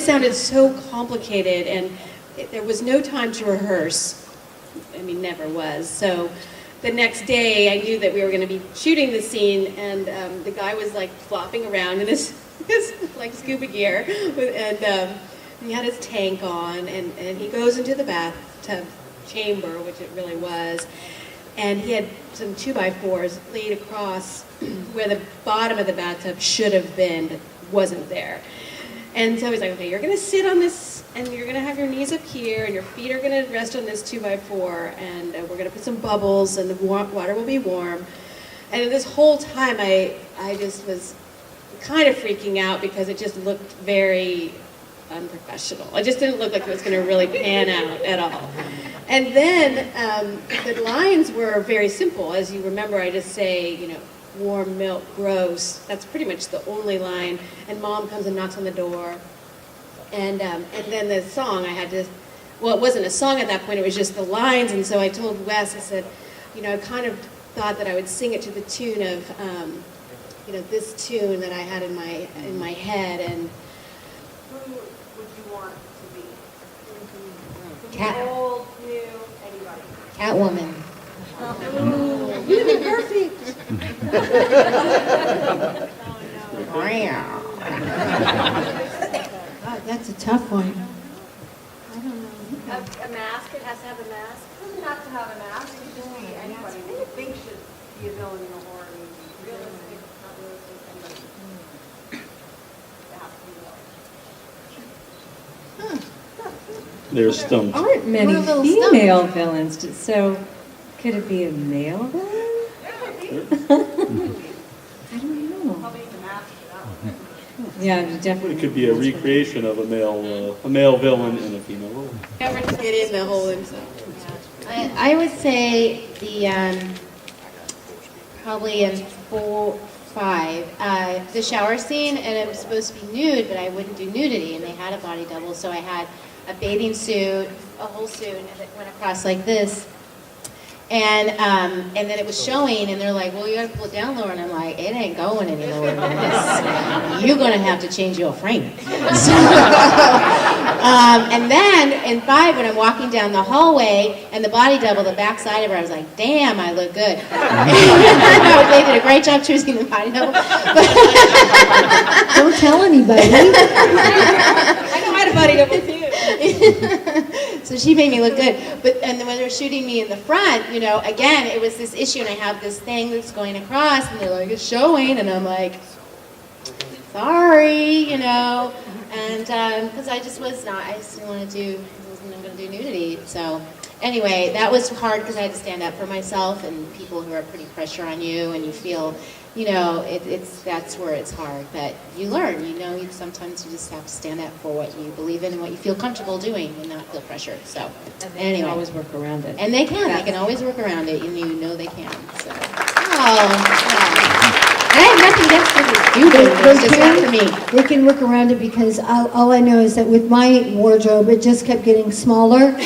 just sounded so complicated, and there was no time to rehearse. I mean, never was. So the next day, I knew that we were going to be shooting the scene, and the guy was like flopping around in his like scuba gear, and he had his tank on, and he goes into the bathtub chamber, which it really was, and he had some 2x4s laid across where the bottom of the bathtub should have been, but wasn't there. And so he's like, okay, you're going to sit on this, and you're going to have your knees up here, and your feet are going to rest on this 2x4, and we're going to put some bubbles, and the water will be warm. And this whole time, I just was kind of freaking out because it just looked very unprofessional. It just didn't look like it was going to really pan out at all. And then the lines were very simple. As you remember, I just say, you know, warm milk, gross. That's pretty much the only line. And Mom comes and knocks on the door. And then the song, I had to, well, it wasn't a song at that point, it was just the lines. And so I told Wes, I said, you know, I kind of thought that I would sing it to the tune of, you know, this tune that I had in my head. And who would you want to be? Cat. Old, new, anybody. Catwoman. you'd be perfect. God, that's a tough one. A mask, it has to have a mask. It doesn't have to have a mask, it can just be anybody that you think should be a villain in a horror movie. Realistic, not realistic, anybody. It has to be real. They're stumped. Aren't many We're a little female villains, so could it be a male villain? I don't know. Probably the mask for that one. Yeah, definitely. It could be a recreation of a male villain in a female role. Never to get in the hole himself. I would say the probably in 4, 5, the shower scene, and it was supposed to be nude, but I wouldn't do nudity, and they had a body double, so I had a bathing suit, a whole suit, and it went across like this. And then it was showing, and they're like, well, you gotta pull it down lower, and I'm like, it ain't going any lower than this. You're gonna have to change your frame. So, and then in 5, when I'm walking down the hallway, and the body double, the back side of her, I was like, damn, I look good. They did a great job choosing the body double. Don't tell anybody. I know I had a body double too. So she made me look good. And then when they're shooting me in the front, you know, again, it was this issue, and I have this thing that's going across, and they're like, it's showing, and I'm like, sorry, you know, and because I just was not, I just didn't want to do, I wasn't going to do nudity. So anyway, that was hard because I had to stand up for myself, and people who are putting pressure on you, and you feel, you know, that's where it's hard. But you learn, you know, sometimes you just have to stand up for what you believe in and what you feel comfortable doing and not feel pressured. So They can always work around it. and they can always work around it, and you know they can. So, I have nothing against people who do it. It's just not for me. They can work around it because all I know is that with my wardrobe, it just kept getting smaller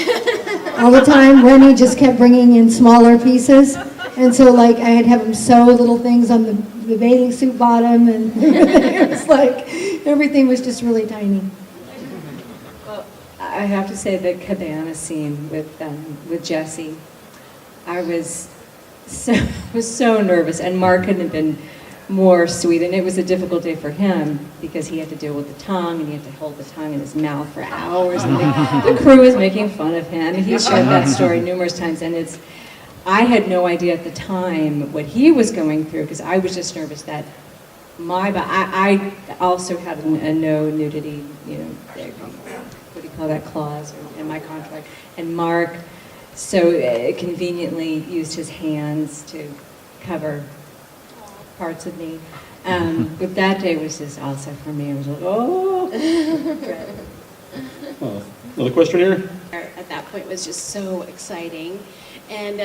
all the time. Rennie just kept bringing in smaller pieces. And so, like, I'd have them sew little things on the bathing suit bottom, and it was like, everything was just really tiny. Well, I have to say the cabana scene with Jesse, I was so nervous, and Mark couldn't have been more sweet, and it was a difficult day for him because he had to deal with the tongue, and he had to hold the tongue in his mouth for hours, and the crew was making fun of him, and he shared that story numerous times, and I had no idea at the time what he was going through because I was just nervous that I also had a no nudity, you know, what do you call that, clause in my contract, and Mark so conveniently used his hands to cover parts of me. But that day was just also for me. I was like, oh. Another question here? At that point was just so exciting. And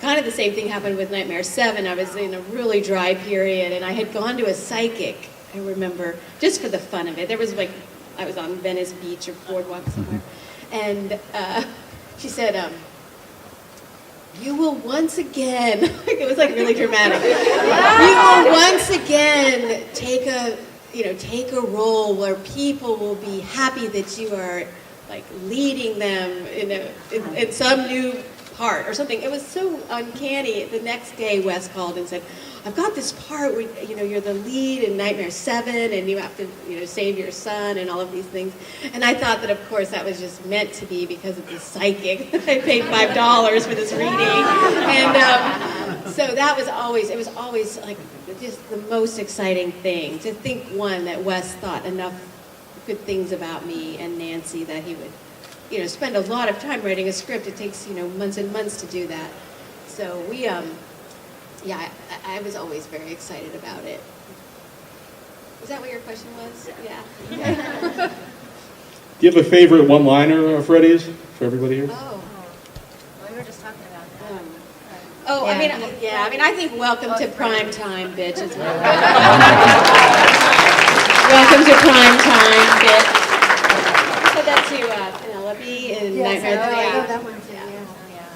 kind of the same thing happened with Nightmare 7. I was in a really dry period, and I had gone to a psychic, I remember, just for the fun of it. There was like, I was on Venice Beach or Boardwalk somewhere, and she said, you will once again, it was like really dramatic, you will once again take a take a role where people will be happy that you are like leading them in some new part or something. It was so uncanny. The next day, Wes called and said, "I've got this part where you're the lead in Nightmare 7, and you have to save your son and all of these things." And I thought that, of course, that was just meant to be because of the psychic. I paid $5 for this reading, and so that was always like just the most exciting thing to think, one, that Wes thought enough good things about me and Nancy that he would spend a lot of time writing a script. It takes months and months to do that. So we I was always very excited about it. Is that what your question was? Yeah. Do you have a favorite one-liner of Freddie's for everybody here? Oh. Well, we were just talking about that. I think "Welcome to Prime Time, bitch" is Welcome to Prime Time, bitch. I said that to Penelope in Nightmare 3. I know that one too, yeah.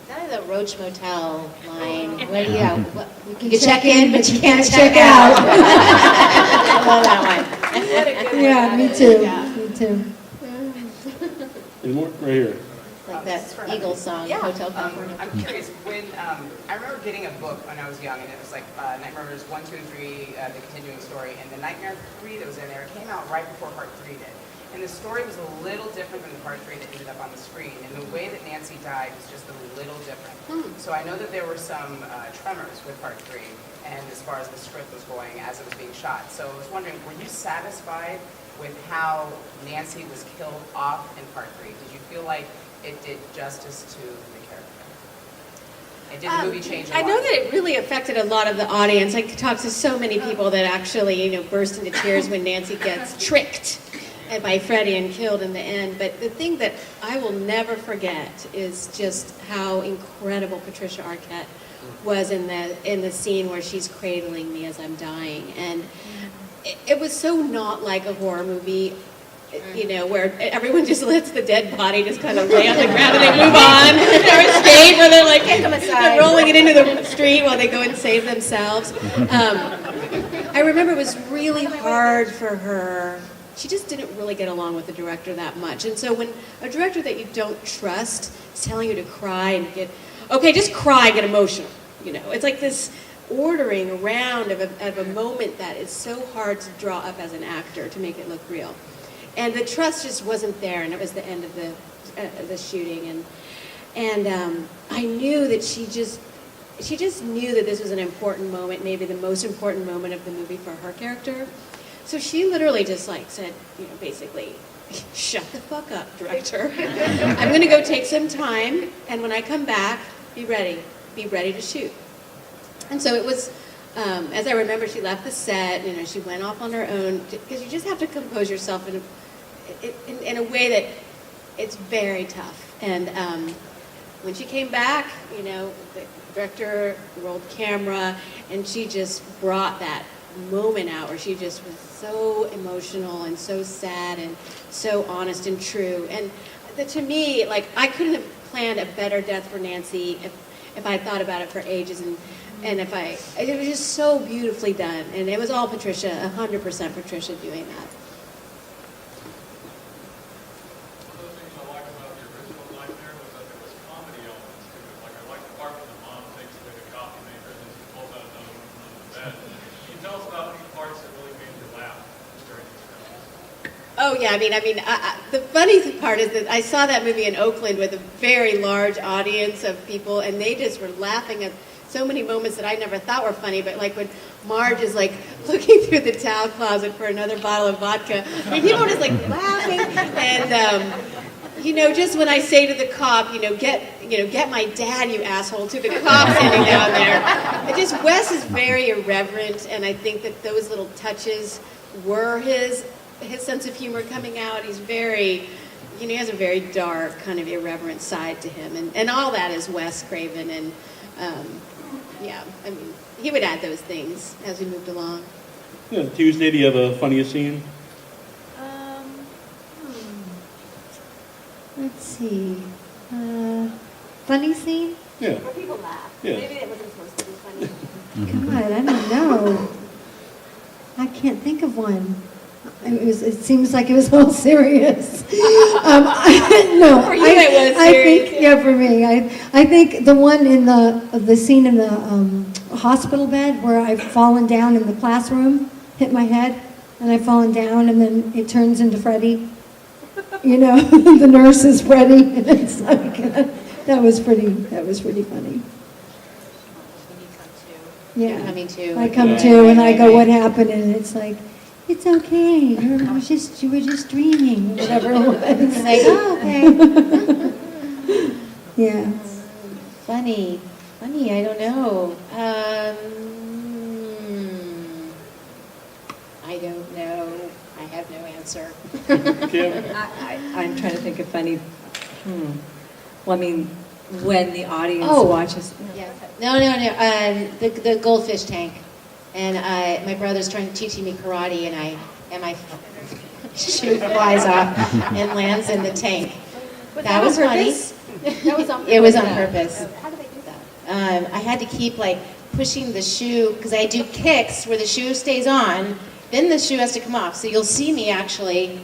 That is a Roach Motel line. Where do you You can check in, but you can't check out. I love that one. Yeah, me too, me too. Any more? Right here. Like that Eagles song, Hotel California. I'm curious, when, I remember getting a book when I was young, and it was like Nightmares 1, 2, and 3, the continuing story, and the Nightmare 3 that was in there, it came out right before Part 3 did. And the story was a little different than the Part 3 that ended up on the screen, and the way that Nancy died was just a little different. So I know that there were some tremors with Part 3, and as far as the script was going as it was being shot. So I was wondering, were you satisfied with how Nancy was killed off in Part 3? Did you feel like it did justice to the character? And did the movie change a lot? I know that it really affected a lot of the audience. I talked to so many people that actually, burst into tears when Nancy gets tricked by Freddie and killed in the end. But the thing that I will never forget is just how incredible Patricia Arquette was in the scene where she's cradling me as I'm dying. And it was so not like a horror movie, where everyone just lets the dead body just kind of lay on the ground and they move on, or escape, or they're like they're rolling it into the street while they go and save themselves. I remember it was really hard for her. She just didn't really get along with the director that much. And so when a director that you don't trust is telling you to cry and just cry, get emotional. It's like this ordering around of a moment that is so hard to draw up as an actor to make it look real. And the trust just wasn't there, and it was the end of the shooting. And I knew that she just knew that this was an important moment, maybe the most important moment of the movie for her character. So she literally just said, basically, "Shut the fuck up, director. I'm going to go take some time, and when I come back, be ready to shoot." And so it was, as I remember, she left the set, she went off on her own, because you just have to compose yourself in a way that it's very tough. And when she came back, the director rolled camera, and she just brought that moment out where she just was so emotional and so sad and so honest and true. And to me, I couldn't have planned a better death for Nancy if I thought about it for ages, and it was just so beautifully done, and it was all Patricia, 100% Patricia doing that. One of the things I like about the original Nightmare was that there was comedy elements to it. Like I like the part when the mom takes away the coffee maker and she pulls out another one from the bed. Can you tell us about any parts that really made you laugh during these films? Oh yeah, the funny part is that I saw that movie in Oakland with a very large audience of people, and they just were laughing at so many moments that I never thought were funny. But when Marge is looking through the towel closet for another bottle of vodka, people were just laughing. And just when I say to the cop, get my dad, you asshole, to the cop standing down there. Wes is very irreverent, and I think that those little touches were his sense of humor coming out. He's very, he has a very dark, kind of irreverent side to him, and all that is Wes Craven, and he would add those things as we moved along. Yeah, Tuesday, do you have a funniest scene? Let's see. Funny scene? Yeah. Where people laugh. Yeah. Maybe it wasn't supposed to be funny. God, I don't know. I can't think of one. It seems like it was all serious. No, For you it was I serious, think, yeah, for me, I think the one in the scene in the hospital bed where I've fallen down in the classroom, hit my head, and I've fallen down, and then it turns into Freddie. You know, the nurse is Freddie, and it's like that was pretty funny. Yeah, You're coming to. I come to and I go, what happened? And it's like, it's okay. You were just dreaming, whatever it was. It's like, oh, okay. Yeah. Funny, I don't know. I don't know. I have no answer. Kim? I'm trying to think of funny, well, I mean, when the audience Oh. watches. Yeah. No. The goldfish tank, and my brother's teaching me karate, and my shoe flies off and lands in the tank. That was funny. That was on purpose. It was on purpose. How did they do that? I had to keep like pushing the shoe because I do kicks where the shoe stays on, then the shoe has to come off. So you'll see me actually.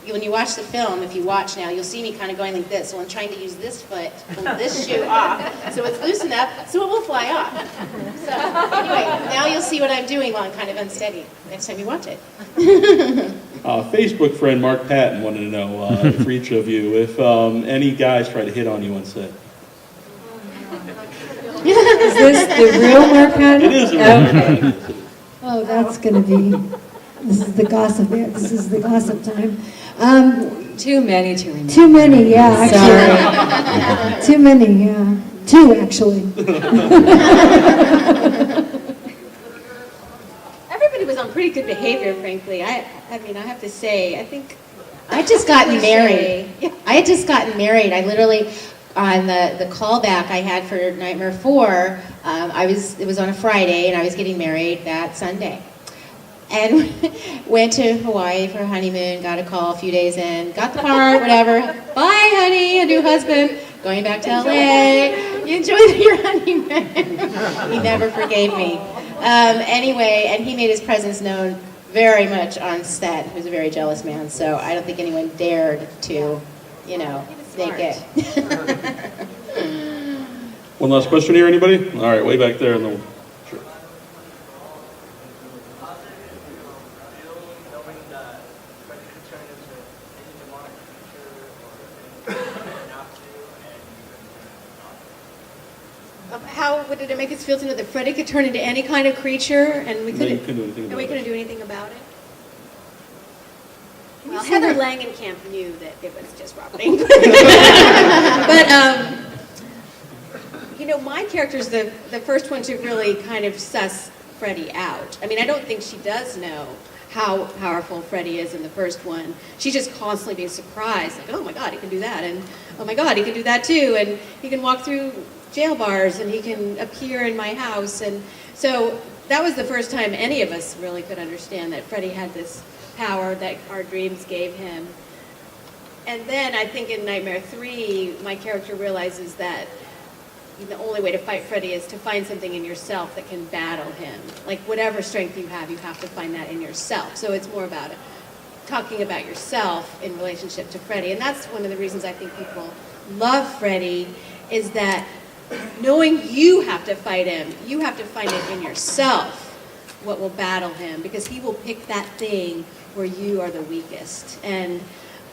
When you watch the film, if you watch now, you'll see me kind of going like this. So I'm trying to use this foot to pull this shoe off, so it's loose enough, so it will fly off. So anyway, now you'll see what I'm doing while I'm kind of unsteady next time you watch it. Facebook friend Mark Patton wanted to know, for each of you, if any guys try to hit on you on set. Is this the real Mark Patton? It is a real Okay. Mark. Oh, that's going to be, this is the gossip time. Too many to remember. Too many, yeah, actually. Too many, yeah. Two, actually. Everybody was on pretty good behavior, frankly. I mean, I have to say, I think I had just gotten Cliche. married. I had just gotten married. I literally, on the callback I had for Nightmare 4, it was on a Friday, and I was getting married that Sunday. And went to Hawaii for a honeymoon, got a call a few days in, got the part, whatever. Bye, honey, a new husband. Going back to LA. You enjoyed your honeymoon. He never forgave me. Anyway, and he made his presence known very much on set. He was a very jealous man, so I don't think anyone dared to, make it. One last question here, anybody? All right, way back there in the... Sure. how would it make us feel to know that Freddie could turn into any kind of creature and we And then you couldn't couldn't do anything and about we it. couldn't do anything about it? Well, say Heather that? Langenkamp knew that it was just Robin. But my character's the first one to really kind of suss Freddie out. I mean, I don't think she does know how powerful Freddie is in the first one. She's just constantly being surprised, like, oh my God, he can do that, and oh my God, he can do that too, and he can walk through jail bars, and he can appear in my house, and so that was the first time any of us really could understand that Freddie had this power that our dreams gave him. And then I think in Nightmare 3, my character realizes that the only way to fight Freddie is to find something in yourself that can battle him. Like whatever strength you have to find that in yourself. So it's more about talking about yourself in relationship to Freddie. And that's one of the reasons I think people love Freddie, is that knowing you have to fight him, you have to find it in yourself what will battle him, because he will pick that thing where you are the weakest. And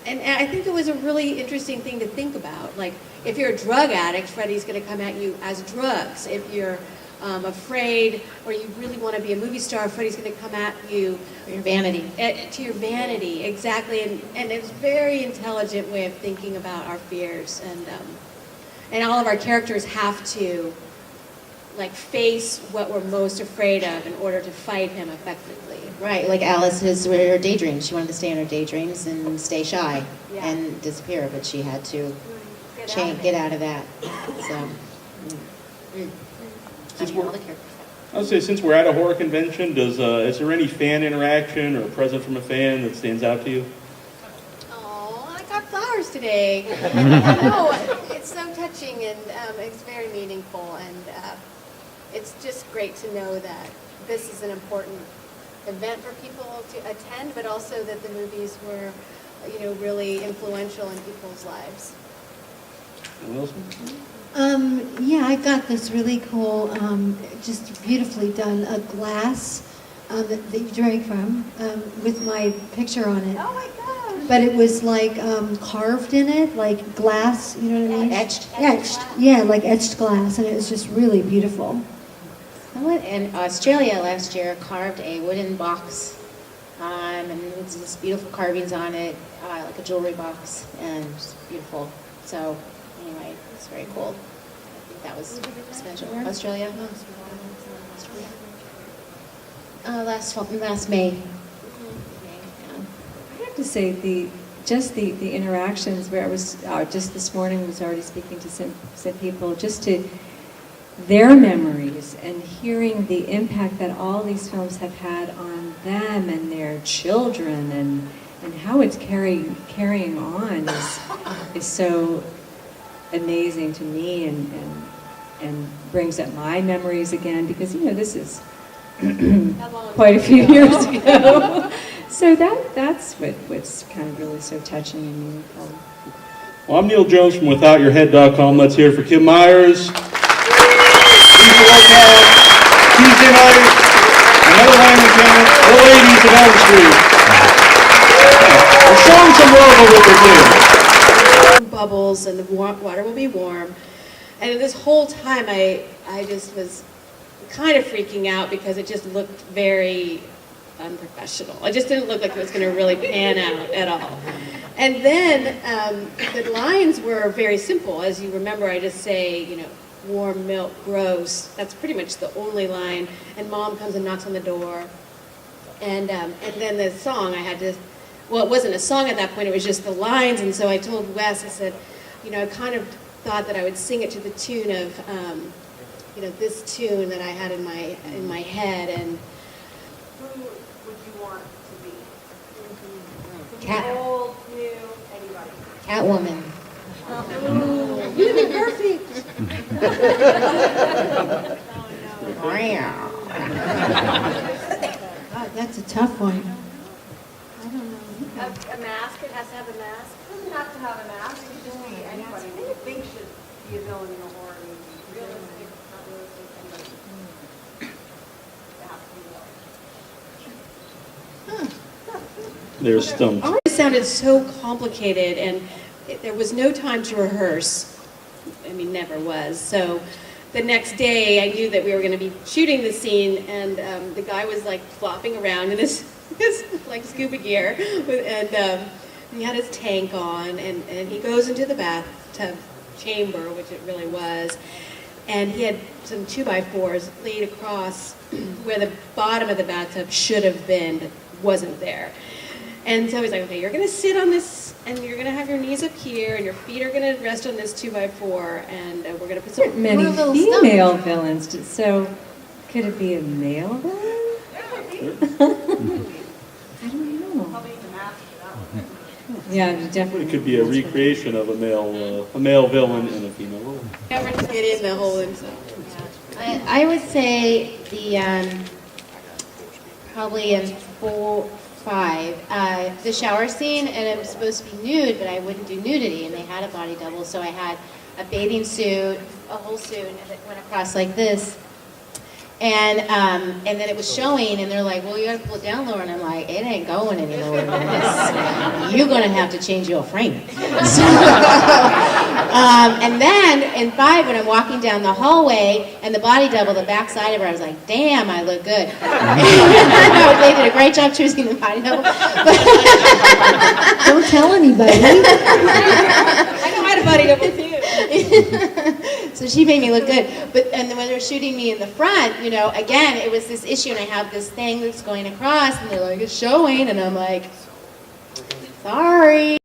I think it was a really interesting thing to think about. Like, if you're a drug addict, Freddie's going to come at you as drugs. If you're afraid or you really want to be a movie star, Freddie's going to come at you. Your vanity. To your vanity, exactly. And it's a very intelligent way of thinking about our fears. And all of our characters have to face what we're most afraid of in order to fight him effectively. Right, like Alice were her daydreams. She wanted to stay in her daydreams and stay shy and disappear, but she had to get out of that. So, all the characters. I would say, since we're at a horror convention, is there any fan interaction or a present from a fan that stands out to you? Oh, I got flowers today. No, it's so touching, and it's very meaningful, and it's just great to know that this is an important event for people to attend, but also that the movies were, really influential in people's lives. Wilson? Yeah, I got this really cool, just beautifully done, a glass that you drank from with my picture on it. Oh my gosh. But it was like carved in it, like glass, you know what I mean? Etched. Etched, yeah, like etched glass, and it was just really beautiful. Someone in Australia last year carved a wooden box, and it's just beautiful carvings on it, like a jewelry box, and it's beautiful. So anyway, it's very cool. I think that was special. Australia. Last May. Yeah. I have to say, the interactions where I was, just this morning was already speaking to some people, just to their memories and hearing the impact that all these films have had on them and their children, and how it's carrying on is so amazing to me, and brings up my memories again, because this is quite a few years ago. So that's what's kind of really so touching and meaningful. Well, I'm Neil Jones from WithoutYourHead.com. Let's hear it for Kim Myers, Lisa Wilcox, Tuesday night, and Heather Langenkamp, the ladies of Elm Street. We're showing some love over there, too. Bubbles, and the water will be warm. And this whole time, I just was kind of freaking out because it just looked very unprofessional. It just didn't look like it was going to really pan out at all. And then the lines were very simple. As you remember, I just say, warm milk, gross. That's pretty much the only line. And Mom comes and knocks on the door. And then the song, I had to, well, it wasn't a song at that point, it was just the lines. And so I told Wes, I said, I kind of thought that I would sing it to the tune of, this tune that I had in my head. And Who would you want to be? Cat. Old, new, anybody. Catwoman. You'd be perfect. God, that's a tough one. A mask, it has to have a mask. It doesn't have to have a mask, it could just be anybody that you think should be a villain in a horror movie. Realistic, not realistic, anybody. It has to be a villain. There's stumped. it sounded so complicated, and there was no time to rehearse. I mean, never was. So the next day, I knew that we were going to be shooting the scene, and the guy was like flopping around in his like scuba gear, and he had his tank on, and he goes into the bathtub chamber, which it really was, and he had some 2x4s laid across where the bottom of the bathtub should have been, but wasn't there. And so he's like, okay, you're going to sit on this, and you're going to have your knees up here, and your feet are going to rest on this 2x4, and we're going to put some... Many We're a little female villains, so could it be a male villain? I don't know. Probably need a mask for that one. Yeah, definitely. It could be a recreation of a male villain and a female villain. Never to get in the hole himself. I would say the probably in 4, 5, the shower scene, and it was supposed to be nude, but I wouldn't do nudity, and they had a body double, so I had a bathing suit, a whole suit, and it went across like this. And then it was showing, and they're like, well, you gotta pull it down lower, and I'm like, it ain't going any lower than this. You're gonna have to change your frame. So, and then in 5, when I'm walking down the hallway, and the body double, the back side of her, I was like, damn, I look good. They did a great job choosing the body double. Don't tell anybody. I know I had a body double too. So she made me look good. And then when they're shooting me in the front, again, it was this issue, and I have this thing that's going across, and they're like, it's showing, and I'm like, sorry.